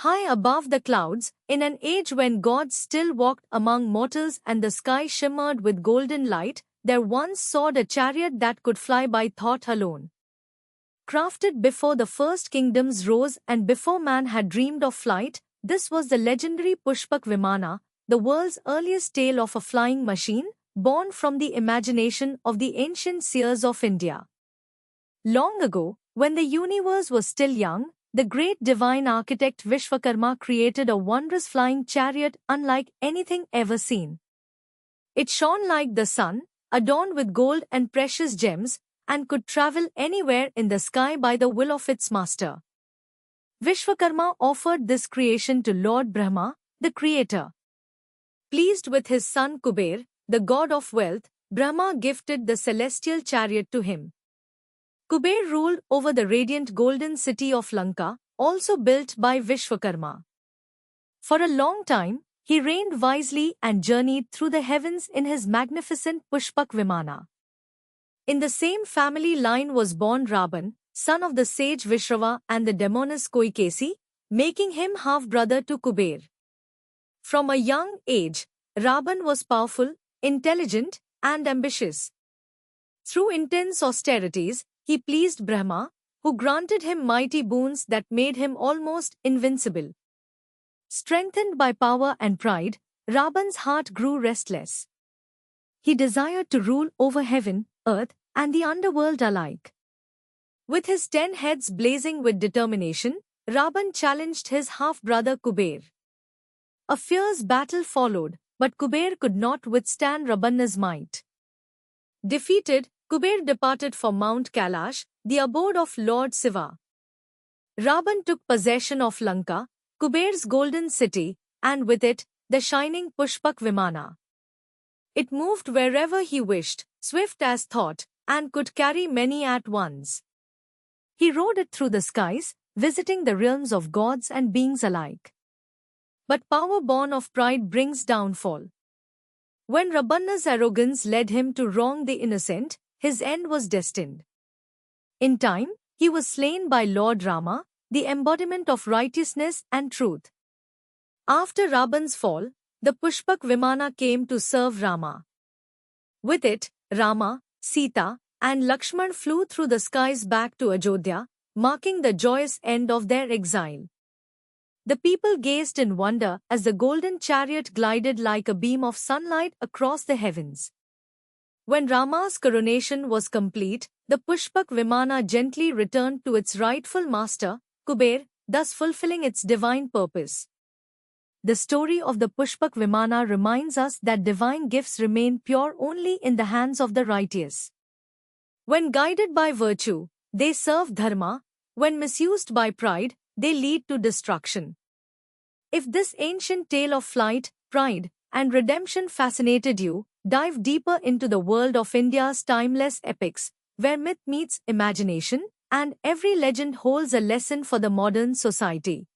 High above the clouds, in an age when gods still walked among mortals and the sky shimmered with golden light, there once soared a chariot that could fly by thought alone. Crafted before the first kingdoms rose and before man had dreamed of flight, this was the legendary Pushpak Vimana, the world's earliest tale of a flying machine, born from the imagination of the ancient seers of India. Long ago, when the universe was still young, the great divine architect Vishwakarma created a wondrous flying chariot unlike anything ever seen. It shone like the sun, adorned with gold and precious gems, and could travel anywhere in the sky by the will of its master. Vishwakarma offered this creation to Lord Brahma, the creator. Pleased with his son Kuber, the god of wealth, Brahma gifted the celestial chariot to him. Kuber ruled over the radiant golden city of Lanka, also built by Vishwakarma. For a long time, he reigned wisely and journeyed through the heavens in his magnificent Pushpak Vimana. In the same family line was born Raban, son of the sage Vishrava and the demoness Koikesi, making him half-brother to Kuber. From a young age, Raban was powerful, intelligent, and ambitious. Through intense austerities, he pleased Brahma, who granted him mighty boons that made him almost invincible. Strengthened by power and pride, Raban's heart grew restless. He desired to rule over heaven, earth, and the underworld alike. With his 10 heads blazing with determination, Raban challenged his half-brother Kuber. A fierce battle followed, but Kuber could not withstand Raban's might. Defeated, Kuber departed for Mount Kailash, the abode of Lord Shiva. Raban took possession of Lanka, Kuber's golden city, and with it, the shining Pushpak Vimana. It moved wherever he wished, swift as thought, and could carry many at once. He rode it through the skies, visiting the realms of gods and beings alike. But power born of pride brings downfall. When Raban's arrogance led him to wrong the innocent, his end was destined. In time, he was slain by Lord Rama, the embodiment of righteousness and truth. After Raban's fall, the Pushpak Vimana came to serve Rama. With it, Rama, Sita, and Lakshman flew through the skies back to Ajodhya, marking the joyous end of their exile. The people gazed in wonder as the golden chariot glided like a beam of sunlight across the heavens. When Rama's coronation was complete, the Pushpak Vimana gently returned to its rightful master, Kuber, thus fulfilling its divine purpose. The story of the Pushpak Vimana reminds us that divine gifts remain pure only in the hands of the righteous. When guided by virtue, they serve dharma; when misused by pride, they lead to destruction. If this ancient tale of flight, pride, and redemption fascinated you, dive deeper into the world of India's timeless epics, where myth meets imagination, and every legend holds a lesson for the modern society.